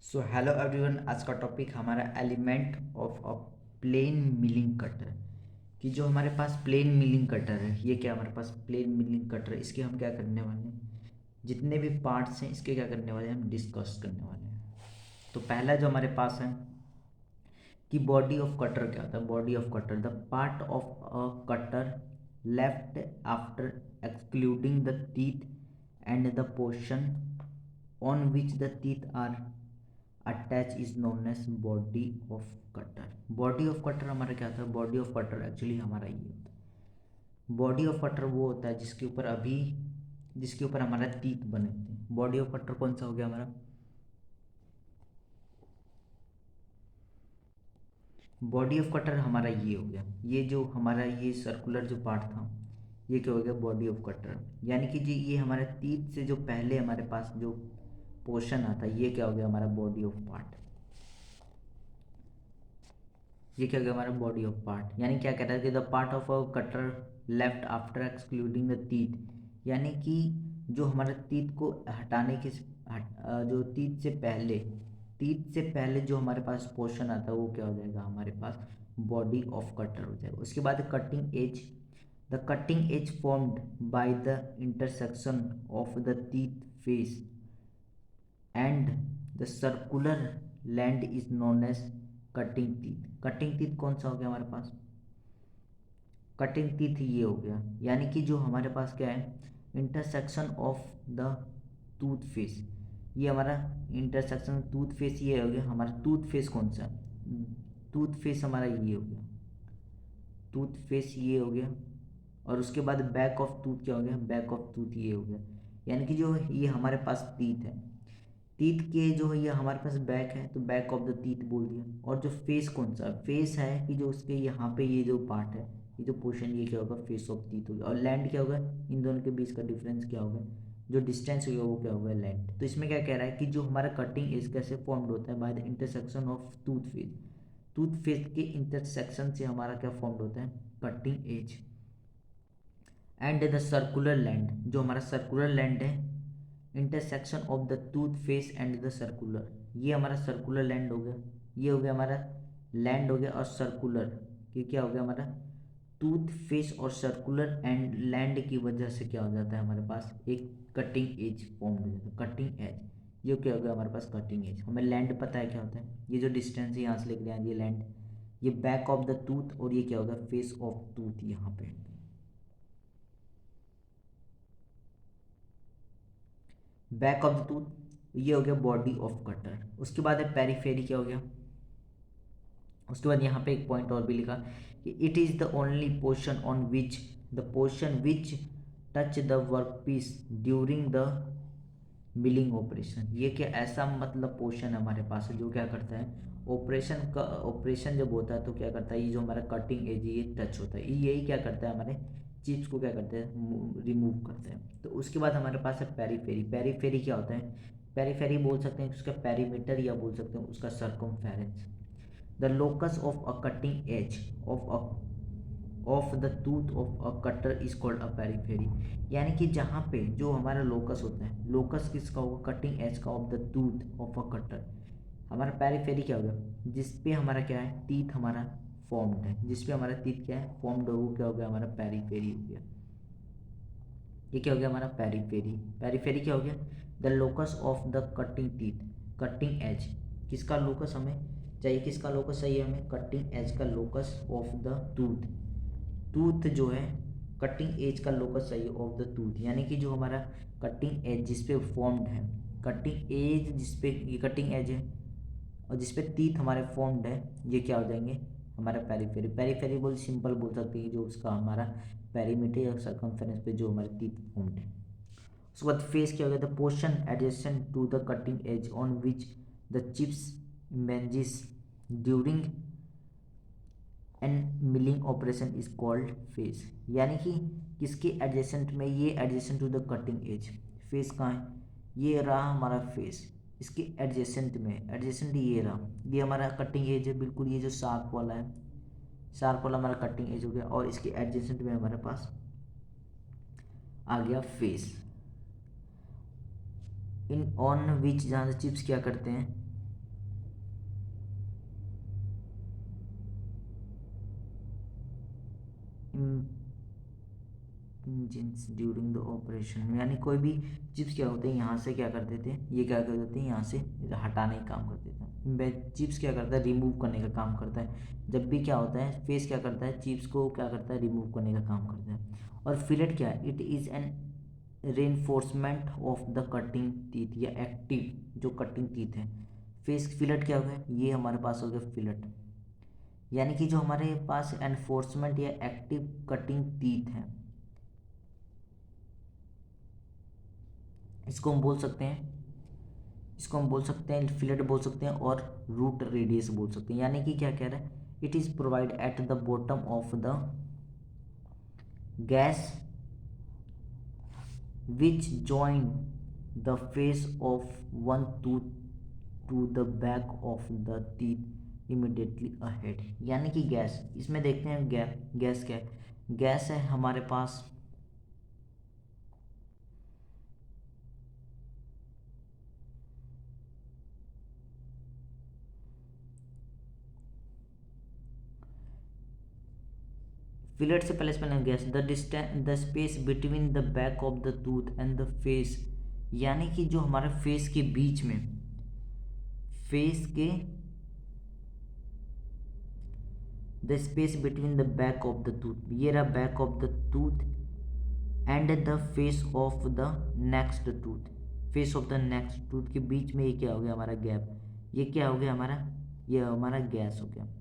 So hello everyone, आज का topic हमारा element of a plane milling cutter. कि जो हमारे पास प्लेन मिलिंग कटर है, ये क्या हमारे पास प्लेन मिलिंग कटर है, इसके हम क्या करने वाले हैं, जितने भी पार्ट्स हैं इसके क्या करने वाले हैं, हम डिस्कस करने वाले हैं। तो पहला जो हमारे पास है कि बॉडी ऑफ कटर क्या होता है। Body of cutter, the part of a cutter left after excluding the teeth and the portion on which the teeth are attach is known as body of cutter. Body of cutter हमारा क्या होता है, body of cutter actually हमारा ये होता है। Body of cutter वो होता है जिसके ऊपर हमारा टीथ बने होते हैं। बॉडी ऑफ कटर कौन सा हो गया हमारा, बॉडी ऑफ कटर हमारा ये हो गया। ये जो हमारा ये सर्कुलर जो पार्ट था, ये क्या हो गया, बॉडी ऑफ कटर। यानी कि जी ये हमारे टीथ से जो पहले हमारे पास जो पोर्शन आता है, ये क्या हो गया हमारा बॉडी ऑफ पार्ट। ये क्या हो गया हमारा बॉडी ऑफ पार्ट। यानी क्या कह रहा है कि the part of a cutter left after excluding the teeth. यानी कि जो हमारे टीथ को हटाने के जो टीथ से पहले जो हमारे पास पोर्शन आता है, वो क्या हो जाएगा हमारे पास बॉडी ऑफ कटर हो जाएगा। उसके बाद cutting edge, the cutting edge formed by the intersection of the teeth face and the circular land is known as cutting teeth. Cutting teeth कौन सा हो गया हमारे पास, कटिंग टीथ ये हो गया। यानी कि जो हमारे पास क्या है, intersection of the tooth face, ये हमारा इंटरसेक्शन टूथ फेस ये हो गया हमारा। टूथ फेस कौन सा, टूथ फेस हमारा ये हो गया, टूथ फेस ये हो गया। और उसके बाद बैक ऑफ टूथ क्या हो गया, बैक ऑफ टूथ ये हो गया। यानी कि जो ये हमारे पास टीथ है, टीथ के जो ये हमारे पास बैक है, तो बैक ऑफ द टीथ बोल दिया। और जो फेस कौन सा, फेस है कि जो उसके यहाँ पे ये जो पार्ट है, ये जो पोर्शन, ये क्या होगा, फेस ऑफ टीथ होगा। और लैंड क्या होगा, इन दोनों के बीच का डिफरेंस क्या होगा, जो डिस्टेंस होगा वो क्या होगा, लैंड। तो इसमें क्या कह रहा है कि जो हमारा कटिंग एज कैसे फॉर्म्ड होता है, bye the intersection of tooth face. Tooth face के इंटरसेक्शन से हमारा क्या फॉर्म्ड होता है, cutting edge. And the circular land, जो हमारा सर्कुलर लैंड है, intersection of the tooth face and the circular, ये हमारा सर्कुलर लैंड हो गया। ये हो गया हमारा लैंड हो गया। और सर्कुलर ये क्या हो गया हमारा, टूथ फेस और सर्कुलर एंड लैंड की वजह से क्या हो जाता है हमारे पास एक कटिंग एज फॉर्म हो जाता है, कटिंग एज। ये क्या हो गया हमारे पास कटिंग एज। हमें लैंड पता है क्या होता है, ये जो डिस्टेंस है यहाँ से लेकर यहाँ, ये लैंड, ये बैक ऑफ द टूथ, और ये क्या होगा फेस ऑफ टूथ यहाँ पे। बैक ऑफ द टूथ ये हो गया बॉडी ऑफ कटर। उसके बाद है पेरीफेरी, क्या हो गया, उसके बाद यहाँ पे एक पॉइंट और भी लिखा कि it is the only portion on which the portion which touch the work piece during the milling operation. ये क्या ऐसा मतलब पोर्शन हमारे पास है जो क्या करता है, ऑपरेशन जब होता है तो क्या करता है, ये जो हमारा कटिंग एज ये टच होता है, यही क्या करता है हमारे चिप्स को क्या करते हैं, रिमूव करते हैं। तो उसके बाद हमारे पास है पेरीफेरी। पेरीफेरी क्या होता है, पेरीफेरी बोल सकते हैं उसका पेरीमीटर, या बोल सकते हैं उसका circumference. The locus of a cutting edge of the tooth of a cutter is called a periphery. यानी कि जहाँ पे जो हमारा लोकस होता है, लोकस किसका होगा, कटिंग एज का of the tooth of a cutter. हमारा पेरीफेरी क्या होगा, जिसपे हमारा क्या है, टीथ हमारा फॉर्म्ड है, जिसपे हमारा टीथ क्या है फॉर्म्ड हो, वो क्या हो गया हमारा पेरीफेरी हो गया। ये क्या हो गया हमारा पेरीफेरी। पेरीफेरी क्या हो गया, the locus of the cutting teeth, cutting edge. किसका लोकस हमें चाहिए, किसका लोकस चाहिए हमें, कटिंग एज का locus of the tooth. Tooth जो है कटिंग एज का लोकस चाहिए ऑफ द टूथ। यानी कि जो हमारा कटिंग एज जिसपे फॉर्म्ड है, कटिंग एज जिसपे ये कटिंग एज है और जिसपे टीथ हमारे फॉर्म्ड है, ये क्या हो जाएंगे हमारा पेरीफेरी। पेरीफेरी बोल सिंपल बोल सकते हैं, जो उसका हमारा पेरीमीटर या सर्कमफेरेंस पे जो हमारे टीथ फॉर्म्ड है। उसके बाद फेस क्या हो गया, the portion adjacent to the cutting edge on which the chips emerges during and milling operation is called face. यानी कि किसके एडजेसेंट में, ये adjacent to the cutting edge, face कहाँ है, ये रहा हमारा फेस, इसके एडजेसेंट में, एडजेसेंट ये रहा, ये हमारा कटिंग एज है बिल्कुल, ये जो शार्प वाला है, शार्प वाला हमारा कटिंग एज हो गया। और इसके एडजेसेंट में हमारे पास आ गया फेस। इन ऑन विच, जहाँ से चिप्स क्या करते हैं, इंजिन्स ड्यूरिंग द ऑपरेशन, यानी कोई भी चिप्स क्या होते हैं यहाँ से क्या कर देते हैं, ये क्या कर देते हैं यहाँ से हटाने का काम कर देते हैं। चिप्स क्या करता है, रिमूव करने का काम करता है। जब भी क्या होता है, फेस क्या करता है, चिप्स को क्या करता है, रिमूव करने का काम करता है। और फिलेट क्या है, it is an reinforcement of the cutting teeth, या एक्टिव जो कटिंग टीथ है। फेस फिलेट क्या हो गया, ये हमारे पास हो गया फिलेट, यानी कि जो हमारे पास एनफोर्समेंट या एक्टिव कटिंग टीथ है, इसको हम बोल सकते हैं, इसको हम बोल सकते हैं फिलेट बोल सकते हैं, और रूट रेडियस बोल सकते हैं। यानी कि क्या कह रहा है, it is provide at the bottom of the gash which join the face of one tooth to the back of the teeth immediately ahead. यानी कि गैस, इसमें देखते हैं गैस क्या है, गैस है हमारे पास फिलेट से पहले spelling gas, the distance the space between the back of the tooth and the face, यानी कि जो हमारे फेस के बीच में, फेस के the space between the back of the tooth, ये रहा back of the tooth and the face of the next tooth, face of the next tooth के बीच में ये क्या हो गया हमारा गैप, ये क्या हो गया हमारा, ये हमारा गैस हो गया।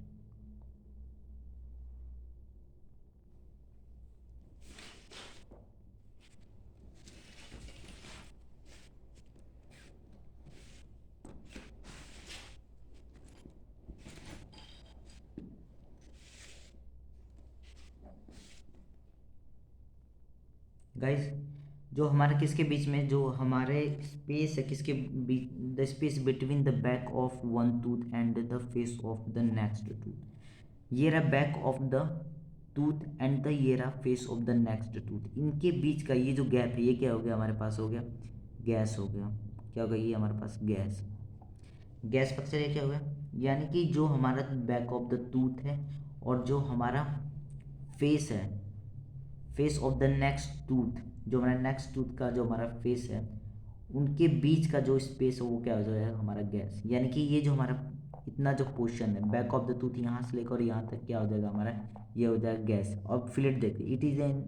गाइस, जो हमारा किसके बीच में, जो हमारे स्पेस है किसके बीच, the space between the back of one tooth and the face of the next tooth, ये रहा back of the tooth and the ये रहा face of the next tooth, इनके बीच का ये जो गैप है, ये क्या हो गया हमारे पास, हो गया गैस हो गया। क्या हो गया, ये हमारे पास गैस, गैस पता चलिए क्या हो गया, यानी कि जो हमारा बैक ऑफ द टूथ है और जो हमारा फेस है, face of the next tooth, जो हमारा नेक्स्ट टूथ का जो हमारा फेस है, उनके बीच का जो स्पेस है वो क्या हो जाएगा हमारा गैस। यानी कि ये जो हमारा इतना जो पोर्शन है बैक ऑफ द टूथ, यहाँ से लेकर यहाँ तक क्या हो जाएगा हमारा, ये हो जाएगा गैस। और फिलेट देखिए, इट इज़ एन,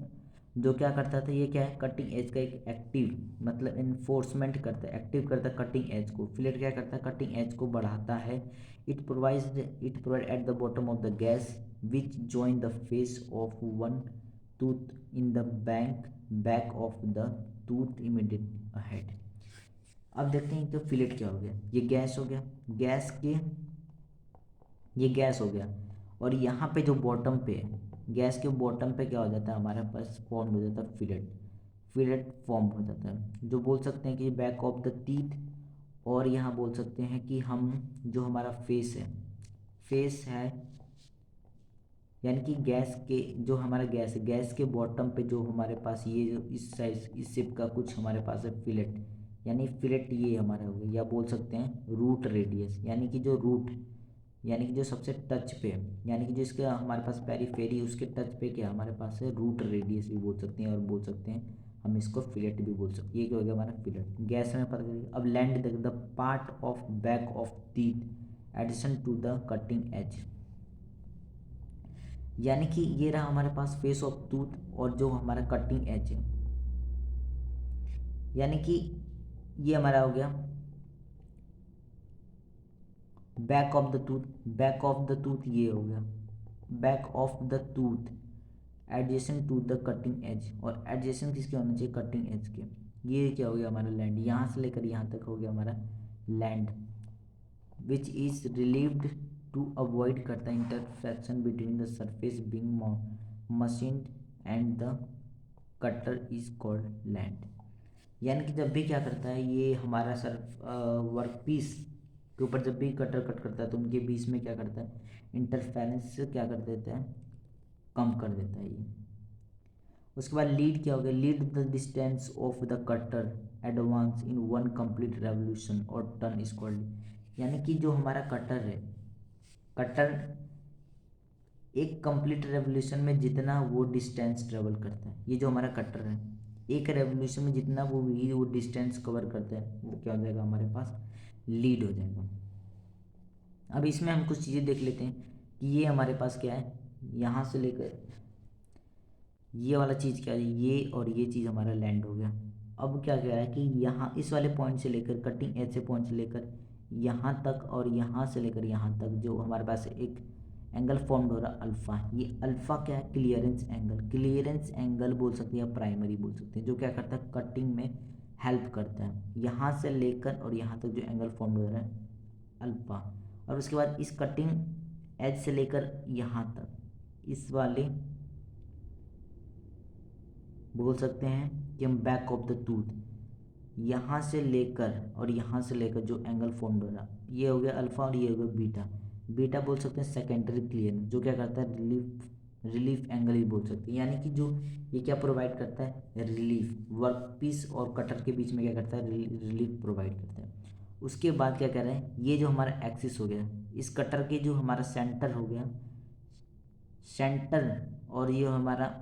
जो क्या करता था, ये क्या है, कटिंग एज का एक एक्टिव, मतलब इन्फोर्समेंट करता है, एक्टिव करता है कटिंग एज को। फिलेट क्या करता है, कटिंग एज को बढ़ाता है। It provide at the bottom of the gash which join the face of one tooth in the back of the tooth immediate ahead. अब देखते हैं कि फिलेट क्या हो गया, ये गैस हो गया, गैस के, ये गैस हो गया, और यहाँ पे जो बॉटम पे है, गैस के बॉटम पे क्या हो जाता है हमारे पास, फॉर्म हो जाता है फिलेट, फिलेट फॉर्म हो जाता है। जो बोल सकते हैं कि बैक ऑफ द टीथ, और यहाँ बोल सकते हैं कि हम जो हमारा फेस है, फेस है, यानी कि गैस के जो हमारा गैस है, गैस के बॉटम पे जो हमारे पास ये जो इस साइज इस शेप का कुछ हमारे पास है फिलेट, यानी फिलेट ये हमारा हो गया, या बोल सकते हैं रूट रेडियस, यानी कि जो रूट, यानी कि जो सबसे टच पे, यानी कि जो इसके हमारे पास पेरीफेरी उसके टच पे क्या हमारे पास है, रूट रेडियस भी बोल सकते हैं, और बोल सकते हैं हम इसको फिलेट भी बोल सकते हैं। ये क्या हो गया हमारा फिलेट, गैस में पता करिए। अब लैंड देख, the part of back of teeth addition to the cutting edge, यानी कि ये रहा हमारे पास फेस ऑफ टूथ और जो हमारा कटिंग एज है, यानी कि ये हमारा हो गया back of the tooth, back of the tooth ये हो गया back of the tooth adjacent to the cutting edge, और एडजेसेंट किसके होना चाहिए, कटिंग एज के। ये क्या हो गया हमारा लैंड, यहाँ से लेकर यहाँ तक हो गया हमारा land, which is relieved to avoid करता है intersection between the surface being machined and the cutter is called land. यानी कि जब भी क्या करता है, ये हमारा सर वर्क पीस के ऊपर जब भी कटर कट करता है तो उनके बीच में क्या करता है, इंटरफेरेंस क्या कर देता है, कम कर देता है ये। उसके बाद लीड क्या हो गया, lead the distance of the cutter advance in one complete revolution और टर्न इज कॉल्ड, यानी कि जो हमारा कटर है, कटर एक कंप्लीट रेवोल्यूशन में जितना वो डिस्टेंस ट्रेवल करता है, ये जो हमारा कटर है, एक रेवोल्यूशन में जितना वो डिस्टेंस कवर करता है, वो क्या हो जाएगा हमारे पास, लीड हो जाएगा। अब इसमें हम कुछ चीज़ें देख लेते हैं कि ये हमारे पास क्या है, यहाँ से लेकर ये वाला चीज़ क्या है, ये और ये चीज़ हमारा लैंड हो गया। अब क्या कह रहा है कि यहाँ इस वाले पॉइंट से लेकर, कटिंग एज से पॉइंट से लेकर यहाँ तक और यहाँ से लेकर यहाँ तक जो हमारे पास एक एंगल फॉर्म्ड हो रहा है अल्फ़ा, ये अल्फ़ा क्या है, क्लियरेंस एंगल। क्लियरेंस एंगल बोल सकते हैं या प्राइमरी बोल सकते हैं, जो क्या करता है, कटिंग में हेल्प करता है। यहाँ से लेकर और यहाँ तक जो एंगल फॉर्म्ड हो रहा है अल्फ़ा, और उसके बाद इस कटिंग एज से लेकर यहाँ तक इस वाले बोल सकते हैं कि हम बैक ऑफ द टूथ, यहाँ से लेकर और यहाँ से लेकर जो एंगल फॉर्म हो रहा, ये हो गया अल्फ़ा और ये हो गया बीटा। बीटा बोल सकते हैं सेकेंडरी क्लियरेंस, जो क्या करता है, रिलीफ एंगल ही बोल सकते हैं। यानी कि जो ये क्या प्रोवाइड करता है, रिलीफ। वर्क पीस और कटर के बीच में क्या करता है, रिलीफ प्रोवाइड करता है। उसके बाद क्या कह रहे हैं, ये जो हमारा एक्सिस हो गया, इस कटर के जो हमारा सेंटर हो गया, सेंटर, और ये हमारा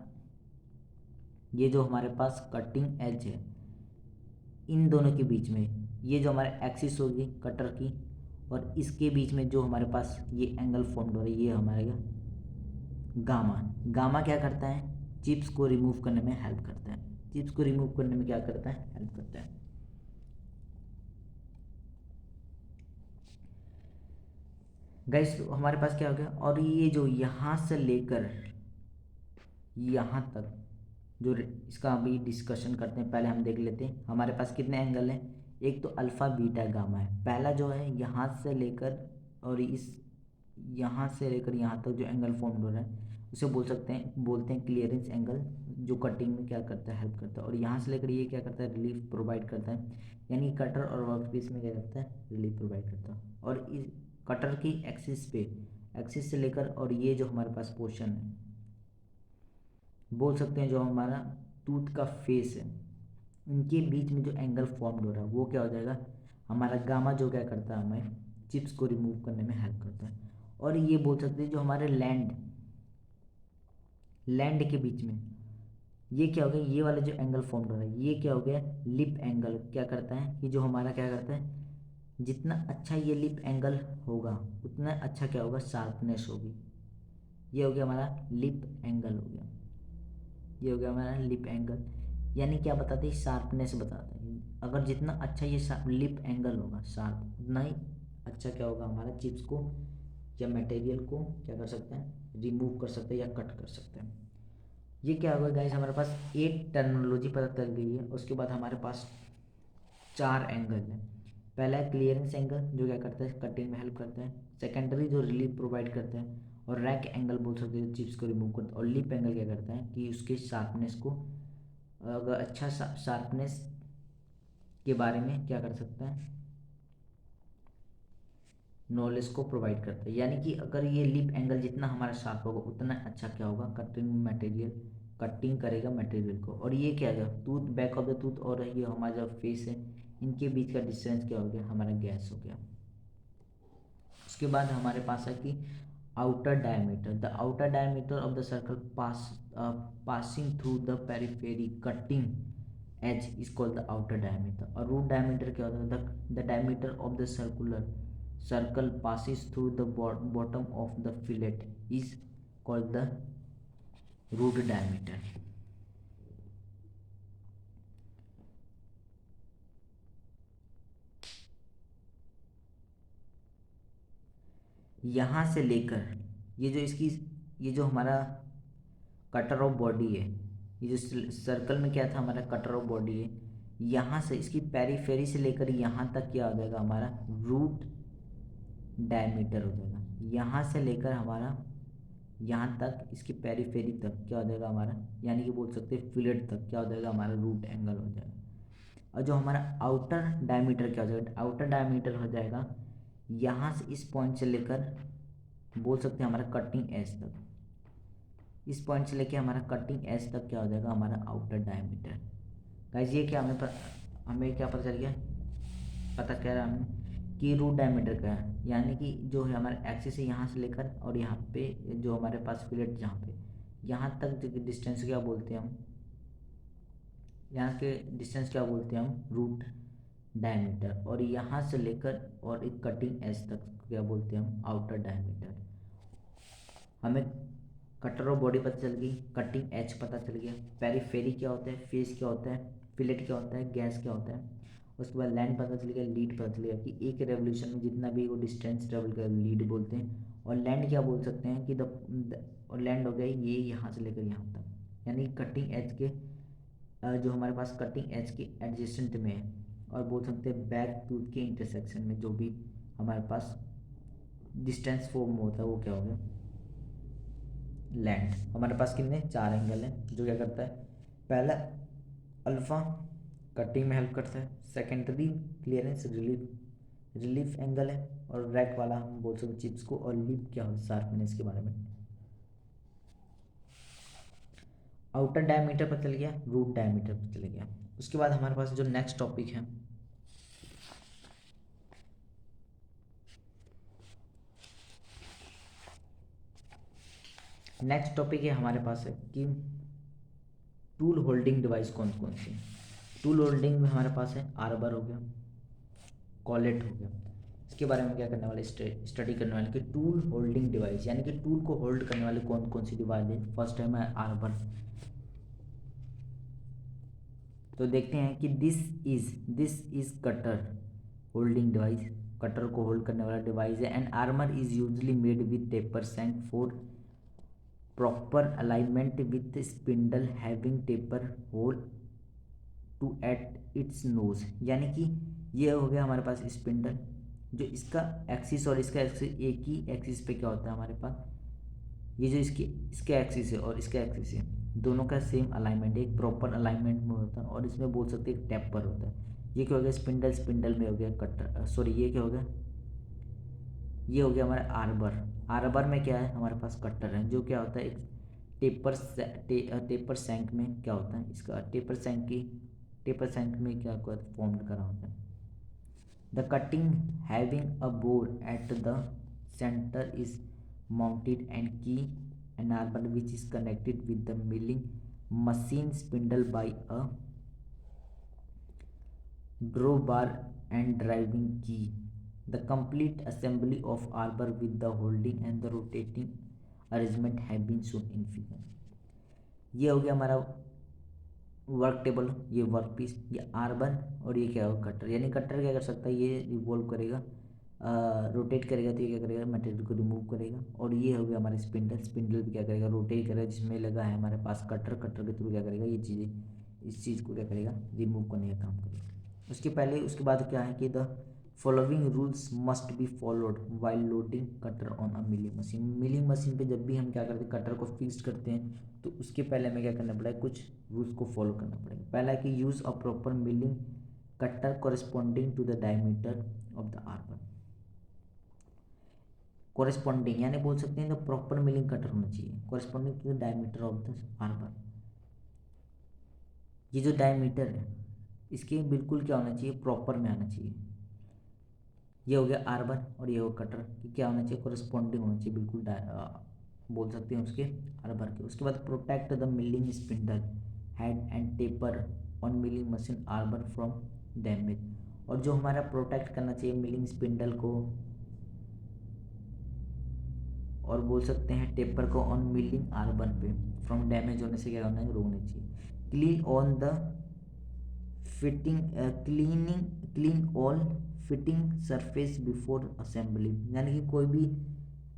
ये जो हमारे पास कटिंग एज है, इन दोनों के बीच में ये जो हमारे एक्सिस होगी कटर की, और इसके बीच में जो हमारे पास ये एंगल फॉर्म्ड हो रही है, ये हमारे गामा। गामा क्या करता है, चिप्स को रिमूव करने में हेल्प करता है। चिप्स को रिमूव करने में क्या करता है, हेल्प करता है। गाइस हमारे पास क्या हो गया, और ये जो यहाँ से लेकर यहाँ तक जो इसका अभी डिस्कशन करते हैं, पहले हम देख लेते हैं हमारे पास कितने एंगल हैं। एक तो अल्फ़ा बीटा गामा है। पहला जो है यहाँ से लेकर और इस यहाँ से लेकर यहाँ तक जो एंगल फॉर्म हो रहा है, उसे बोलते हैं क्लियरेंस एंगल, जो कटिंग में क्या करता है, हेल्प करता है। और यहाँ से लेकर ये क्या करता है, रिलीफ प्रोवाइड करता है। यानी कटर और वर्कपीस में क्या करता है, रिलीफ प्रोवाइड करता है। और इस कटर की एक्सिस से लेकर और ये जो हमारे पास पोर्शन है, बोल सकते हैं जो हमारा टूथ का फेस है, इनके बीच में जो एंगल फॉर्म्ड हो रहा है, वो क्या हो जाएगा, हमारा गामा, जो क्या करता है, हमें चिप्स को रिमूव करने में हेल्प करता है। और ये बोल सकते हैं जो हमारे लैंड के बीच में ये क्या हो गया, ये वाला जो एंगल फॉर्म्ड हो रहा है, ये क्या हो गया, लिप एंगल। क्या करता है कि जो हमारा क्या करता है, जितना अच्छा ये लिप एंगल होगा उतना अच्छा क्या होगा, शार्पनेस होगी। ये हो गया हमारा लिप एंगल हो गया, ये हो गया हमारा लिप एंगल। यानी क्या बताते हैं, शार्पनेस बताते हैं। अगर जितना अच्छा ये लिप एंगल होगा शार्प, उतना ही अच्छा क्या होगा, हमारा चिप्स को या मटेरियल को क्या कर सकते हैं, रिमूव कर सकते हैं या कट कर सकते हैं। ये क्या होगा गाइस, हमारे पास एक टर्मिनोलॉजी पता चल गई है। उसके बाद हमारे पास 4 एंगल है। पहला है क्लियरेंस एंगल, जो क्या करता है, कटिंग में हेल्प करता है। सेकेंडरी जो रिलीफ प्रोवाइड करता है। और रैक एंगल बोल सकते हैं, चिप्स को रिमूव करता है। और लिप एंगल क्या करता है कि उसके शार्पनेस को, अगर अच्छा शार्पनेस के बारे में क्या कर सकता है, नॉलेज को प्रोवाइड करता है। यानी कि अगर ये लिप एंगल जितना हमारा शार्प होगा उतना अच्छा क्या होगा, कटिंग करेगा मटेरियल को। और ये क्या है, tooth, back of the tooth और ये हमारा जो फेस है, इनके बीच का डिस्टेंस क्या हो गया, हमारा गैस हो गया। उसके बाद हमारे पास है कि outer diameter, the outer diameter of the circle passing through the periphery cutting edge is called the outer diameter. और रूट डायमीटर क्या होता है, the diameter of the circle passes through the bottom of the fillet is called the root diameter। यहाँ से लेकर ये जो हमारा कटर ऑफ बॉडी है, ये जो सर्कल में क्या था, हमारा कटर ऑफ बॉडी है, यहाँ से इसकी पेरीफेरी से लेकर यहाँ तक क्या हो जाएगा, हमारा रूट डायमीटर हो जाएगा। यहाँ से लेकर हमारा यहाँ तक, इसकी पेरीफेरी तक क्या हो जाएगा हमारा, यानी कि बोल सकते हैं फिलेट तक क्या हो जाएगा, हमारा रूट एंगल हो जाएगा। और जो हमारा आउटर डायमीटर क्या हो जाएगा, आउटर डायमीटर हो जाएगा यहाँ से इस पॉइंट से लेकर बोल सकते हैं हमारा कटिंग एज तक, इस पॉइंट से लेकर हमारा कटिंग एज तक क्या हो जाएगा, हमारा आउटर डायमीटर। गाइस ये क्या हमें क्या पता चल गया, पता कह रहा हमें कि रूट डायमीटर का है, यानी कि जो है हमारे एक्सिस है यहाँ से लेकर और यहाँ पे जो हमारे पास फिलेट जहाँ पे यहाँ तक जो डिस्टेंस क्या बोलते हैं हम, यहाँ के डिस्टेंस क्या बोलते हैं हम, रूट डायमीटर। और यहाँ से लेकर और एक कटिंग एज तक क्या बोलते हैं हम, आउटर डायमीटर। हमें कटर और बॉडी पता चल गई, कटिंग एज पता चल गया, पेरीफेरी क्या होता है, फेस क्या होता है, फिलेट क्या होता है, गैस क्या होता है। उसके बाद लैंड पता चल गया, लीड पता चल गया कि एक रेवोल्यूशन में जितना भी वो डिस्टेंस ट्रेवल कर लीड बोलते हैं। और लैंड क्या बोल सकते हैं कि और लैंड हो गया ये यहाँ से लेकर यहाँ तक, यानी कटिंग एज के जो हमारे पास कटिंग एज के एडजेसेंट में है। और बोल सकते हैं बैक टूथ के इंटरसेक्शन में जो भी हमारे पास डिस्टेंस फॉर्म होता है वो क्या हो गया, लैंड। हमारे पास कितने, 4 एंगल हैं जो क्या करता है, पहला अल्फा कटिंग में हेल्प करता है, सेकेंडरी क्लियरेंस रिलीफ एंगल है, और रैक वाला हम बोल सकते चिप्स को, और लिप क्या होता है, शार्पनेस के बारे में। आउटर डायमीटर पता चल गया, रूट डायमीटर पता चल गया। उसके बाद हमारे पास जो नेक्स्ट टॉपिक है, नेक्स्ट टॉपिक है हमारे पास है कि टूल होल्डिंग डिवाइस कौन कौन सी। टूल होल्डिंग में हमारे पास है आर्बर हो गया, कॉलेट हो गया। इसके बारे में क्या करने वाले, स्टडी करने वाले कि टूल होल्डिंग डिवाइस, यानी कि टूल को होल्ड करने वाले कौन कौन सी डिवाइस है। फर्स्ट टाइम है आर्बर। तो देखते हैं कि this is cutter holding device, cutter को होल्ड करने वाला डिवाइस है। And arbor is usually made with taper shank for proper alignment with spindle having taper hole to at its nose. यानी कि ये हो गया हमारे पास स्पिंडल, जो इसका एक्सिस और इसका एक्सिस एक ही एक्सिस पे क्या होता है हमारे पास, ये जो इसके एक्सिस है और इसका एक्सिस है दोनों का सेम अलाइनमेंट, एक प्रॉपर अलाइनमेंट में होता है। और इसमें बोल सकते हैं एक टेपर होता है। ये क्या हो गया, स्पिंडल, स्पिंडल में हो गया कटर, सॉरी ये क्या हो गया, ये हो गया हमारा आर्बर। आर्बर में क्या है हमारे पास कटर है, जो क्या होता है एक टेपर सैंक में क्या होता है, इसका टेपर सैंक में क्या फॉर्म करा होता है। The cutting having a bore at the centre is mounted and key enable which is connected with the milling machine spindle by a drawbar and driving key. The complete assembly of arbor with the holding and the rotating arrangement have been shown in figure. ये हो गया हमारा work table, ये work piece, ये arbor, और ये क्या होगा कटर। यानी कटर क्या कर सकता है, ये रिवॉल्व करेगा, रोटेट करेगा तो ये क्या करेगा, मटेरियल को रिमूव करेगा। और ये हो गया हमारे स्पिंडल, स्पिंडल भी क्या करेगा, रोटेट करेगा, जिसमें लगा है हमारे पास कटर, कटर के थ्रू क्या करेगा ये चीज़ें, इस चीज़ को क्या करेगा, रिमूव करने का काम करेगा। उसके बाद क्या है कि the following rules must be followed while loading cutter on a milling machine. Milling machine पे जब भी हम क्या करते हैं, कटर को फिक्स करते हैं, तो उसके पहले हमें क्या करना पड़ेगा, कुछ रूल्स को फॉलो करना पड़ेगा। पहला है कि use a proper milling cutter corresponding to the diameter of the arbor. Corresponding यानी बोल सकते हैं तो प्रॉपर मिलिंग कटर होना चाहिए, corresponding to the diameter of the arbor. ये जो डायमीटर है इसके बिल्कुल क्या होना चाहिए, प्रॉपर में आना चाहिए। ये हो गया आर्बर और ये हो कटर कि क्या होना चाहिए, कॉरेस्पॉन्डिंग होना चाहिए बिल्कुल बोल सकते हैं उसके आर्बर के। उसके बाद protect the milling spindle head and taper on milling machine arbor from damage. और जो हमारा प्रोटेक्ट करना चाहिए मिलिंग स्पिंडल को और बोल सकते हैं टेपर को ऑन मिलिंग आर्बर पे फ्रॉम डैमेज होने से क्या होना है, रोकना चाहिए। Clean on the fitting clean all fitting surface before assembly. यानी कि कोई भी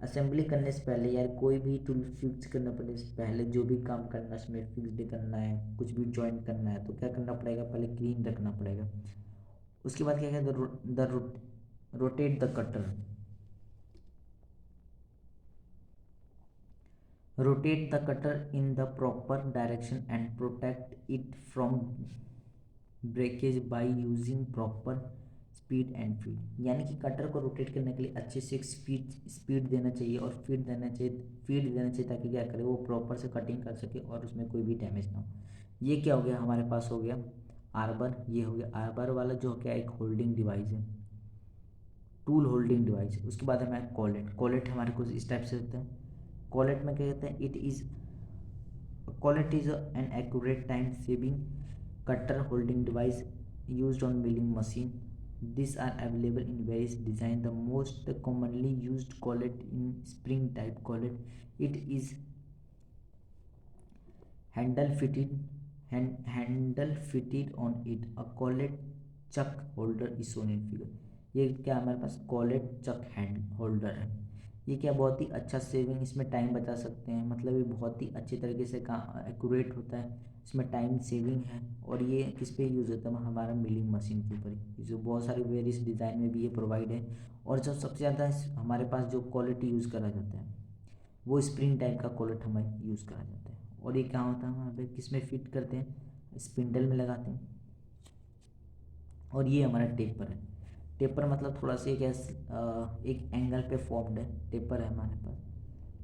असेंबली करने से पहले या कोई भी टूल फिक्स करने पड़ने से पहले जो भी काम करना है उसमें फिक्स करना है, कुछ भी ज्वाइन करना है तो क्या करना पड़ेगा, पहले क्लीन रखना पड़ेगा। उसके बाद क्या कहते हैं, the rotate the cutter, rotate the cutter in the proper direction and protect it from breakage by using proper speed and feed. यानी कि कटर को रोटेट करने के लिए अच्छे से स्पीड देना चाहिए और फीड देना चाहिए ताकि क्या करे वो प्रॉपर से कटिंग कर सके और उसमें कोई भी डैमेज ना हो। ये क्या हो गया हमारे पास, हो गया आर्बर। ये हो गया आर्बर वाला जो क्या एक होल्डिंग डिवाइस है। Tool holding device. उसके बाद हमें कॉलेट। कॉलेट हमारे कुछ इस टाइप से होता है। कॉलेट में क्या कहते हैं, it is collet is an accurate time saving cutter holding device used on milling machine. These are available in various design. The most commonly used collet in spring type collet. It is handle fitted on it. A collet chuck holder is shown in figure. ये क्या हमारे पास collet चक hand holder है। ये क्या बहुत ही अच्छा saving, इसमें time बचा सकते हैं, मतलब ये बहुत ही अच्छी तरीके से एक्यूरेट होता है, इसमें टाइम सेविंग है। और ये किस पे यूज़ होता है, हमारा मिलिंग मशीन के ऊपर ही। जो बहुत सारे वेरियस डिज़ाइन में भी ये प्रोवाइड है। और जो सबसे ज़्यादा हमारे पास जो क्वालिटी यूज़ करा जाता है वो स्प्रिंग टाइप का कॉलेट हमें यूज़ करा जाता है। और ये क्या होता है, वहाँ पे किस में फिट करते हैं, स्पिंडल में लगाते हैं। और ये हमारा टेपर है। टेपर मतलब थोड़ा सा एक एंगल पे फॉर्म्ड है टेपर है हमारे पास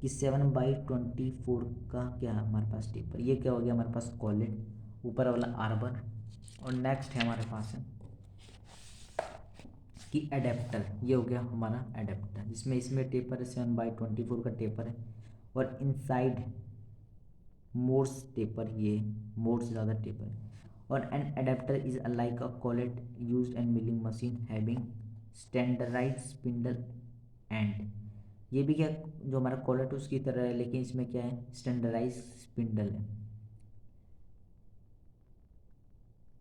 कि 7/24 का क्या है हमारे पास टेपर। ये क्या हो गया हमारे पास कॉलेट, ऊपर वाला आर्बर। और नेक्स्ट है हमारे पास है कि एडेप्टर। ये हो गया हमारा एडेप्टर, जिसमें इसमें टेपर है 7/24 का टेपर है। और इनसाइड मोर्स टेपर, ये मोर्स ज़्यादा टेपर है। और an adapter is like a collet use and milling machine having standardize spindle end. ये भी क्या, जो हमारा कॉलेट उसकी तरह है, लेकिन इसमें क्या है, स्टैंडर्डाइज स्पिंडल है।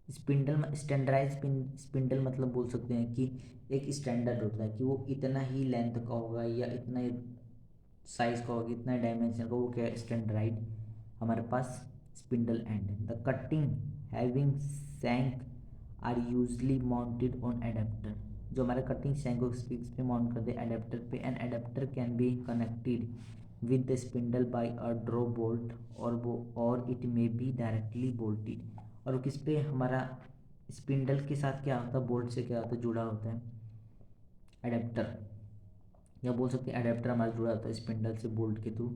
स्टैंडर्डाइज स्पिंडल मतलब बोल सकते हैं कि एक स्टैंडर्ड होता है कि वो इतना ही लेंथ का होगा या इतना साइज का होगा, इतना डायमेंशन का, वो क्या है, स्टैंडर्डाइज हमारे पास स्पिंडल एंड है। The cutting having shank are usually mounted on adaptor. जो हमारे कटिंग सैंक को स्पीक्स पे माउंट कर दे एडेप्टर पे। An adaptor can be connected with the spindle by a draw bolt और it may be directly bolted. और किस पे हमारा स्पिंडल के साथ क्या होता है, बोल्ट से क्या होता है, जुड़ा होता है एडेप्टर, या बोल सकते हैं एडेप्टर हमारा जुड़ा होता है स्पिंडल से बोल्ट के थ्रू।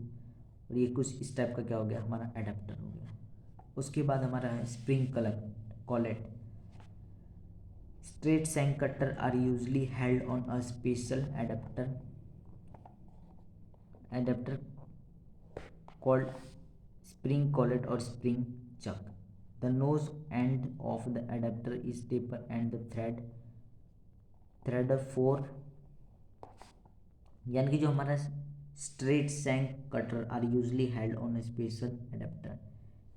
और ये कुछ इस टाइप का क्या हो गया, हमारा एडेप्टर हो गया। उसके बाद हमारा है spring collet. Straight shank cutter are usually held on a special adaptor called spring collet or spring chuck. The nose end of the adapter is taper and the thread of 4, यानी कि जो हमारा straight shank cutter are usually held on special adaptor.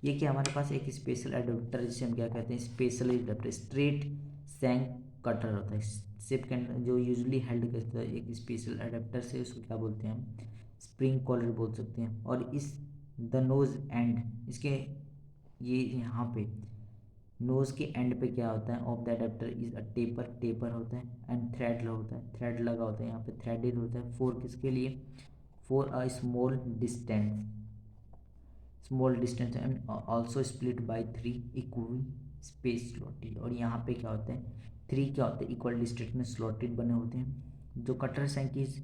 ये क्या हमारे पास एक special adapter, जिसे हम क्या कहते हैं, special adapter. Straight shank cutter होता है सिप के अंदर, जो यूजली हेल्ड करता है एक स्पेशल एडेप्टर से, उसको क्या बोलते हैं हम, स्प्रिंग कॉलर बोल सकते हैं। और इस द नोज एंड, इसके ये यहाँ पे नोज के एंड पे क्या होता है, of the adapter is a taper होता है। एंड थ्रेड होता है, थ्रेड लगा होता है यहाँ पे, थ्रेडेड होता है। फॉर किसके लिए, for a small distance and also split by 3 equal space slotted. और यहाँ पे क्या होता है, 3 क्या होते हैं, इक्वल डिस्टेंस में स्लॉटेड बने होते हैं। जो cutter shank is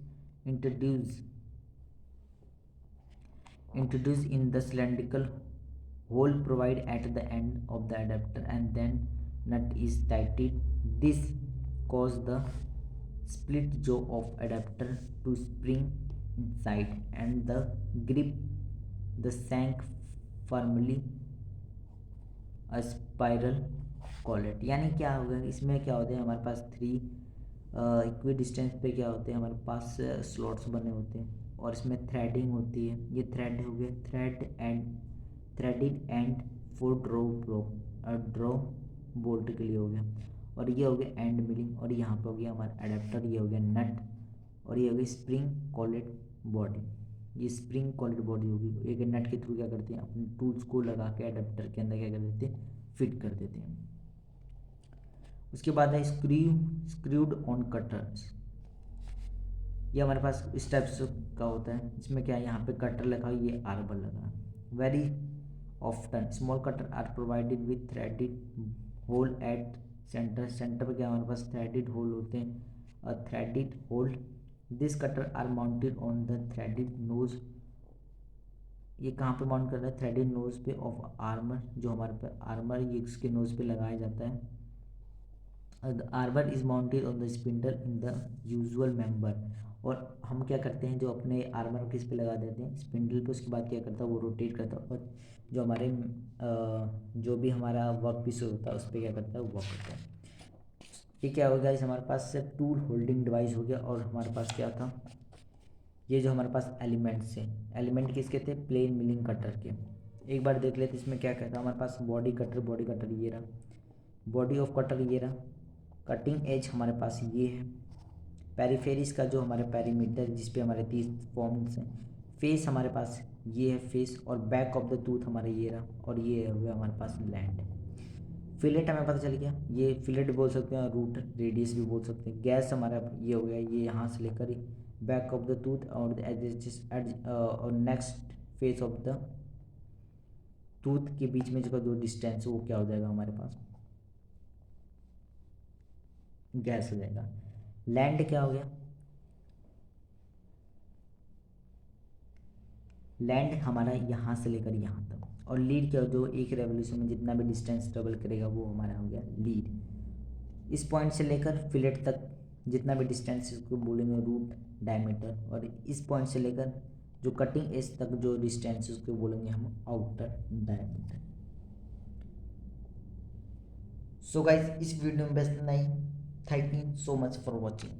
introduced in the cylindrical hole provided at the end of the adapter, and then nut is tightened. This causes the split jaw of adapter to spring inside and the grip the shank firmly a spiral collet। यानी क्या होगा, इसमें क्या होता है, हमारे पास 3 equi distance पे क्या होते हैं, हमारे पास स्लॉट्स बने होते हैं। और इसमें थ्रेडिंग होती है, ये थ्रेड हो गया, थ्रेडिड एंड फॉर ड्रॉ बोल्ट के लिए हो गया। और ये हो गया एंड मिलिंग। और यहाँ पे हो गया हमारा एडेप्टर, ये हो गया नट। और ये हो गई स्प्रिंग कॉलेट बॉडी। ये स्प्रिंग कॉलेट बॉडी होगी, एक नट के थ्रू क्या करते हैं, अपने टूल्स को लगा के एडेप्टर के अंदर क्या कर देते हैं, फिट कर देते हैं। उसके बाद है स्क्रूड ऑन कटर्स। ये हमारे पास इस टाइप से का होता है, इसमें क्या है, यहाँ पे कटर लगा हुआ, ये आर्बर लगा है। Very often small cutter are provided with threaded hole at centre. Centre पे क्या हमारे पास थ्रेडेड होल होते हैं, threaded hole. This cutter are mounted on the threaded nose. ये कहाँ पे माउंट कर रहा है, थ्रेडेड नोज पे ऑफ आर्मर। जो हमारे पे आर्मर ये इसके नोज पे लगाया जाता है। The arbor is mounted on the spindle in the usual member. और हम क्या करते हैं, जो अपने आर्मर किस पे लगा देते हैं, स्पिंडल पे। उसके बाद क्या करता है, वो रोटेट करता है और जो हमारे जो भी हमारा वर्क पीस होता है उस पर क्या करता है, वर्क करता है। ये क्या हो गया, इस हमारे पास से टूल होल्डिंग डिवाइस हो गया। और हमारे पास क्या था, ये जो हमारे पास एलिमेंट्स हैं, एलिमेंट किसके थे, प्लेन मिलिंग कटर के। एक बार देख लेते इसमें क्या कहता है हमारे पास, बॉडी कटर ये रहा, बॉडी ऑफ कटर ये रहा, कटिंग एज हमारे पास ये है, पेरिफेरिस का जो हमारे पेरीमीटर जिस पे हमारे 30 फॉर्म्स हैं, फेस हमारे पास ये है फेस, और बैक ऑफ द टूथ हमारे ये रहा, और ये हुआ हमारे पास लैंड। फिलेट हमें पता चल गया, ये फिलेट बोल सकते हैं, रूट रेडियस भी बोल सकते हैं। गैस हमारा ये हो गया, ये यहाँ से लेकर बैक ऑफ द टूथ और एज और next face of the tooth के बीच में जो डिस्टेंस है वो क्या हो जाएगा हमारे पास, गैस हो जाएगा। लैंड क्या हो गया, लैंड हमारा यहाँ से लेकर यहाँ तक। और लीड क्या, जो एक रेवोल्यूशन में जितना भी डिस्टेंस ट्रेवल करेगा वो हमारा हो गया लीड। इस पॉइंट से लेकर फिलेट तक जितना भी डिस्टेंस इसको बोलेंगे रूट डायमीटर। और इस पॉइंट से लेकर जो कटिंग एज तक जो डिस्टेंस उसको बोलेंगे हम आउटर डायमीटर। सो गाइज, इस वीडियो में बस इतना ही। Thank you so much for watching.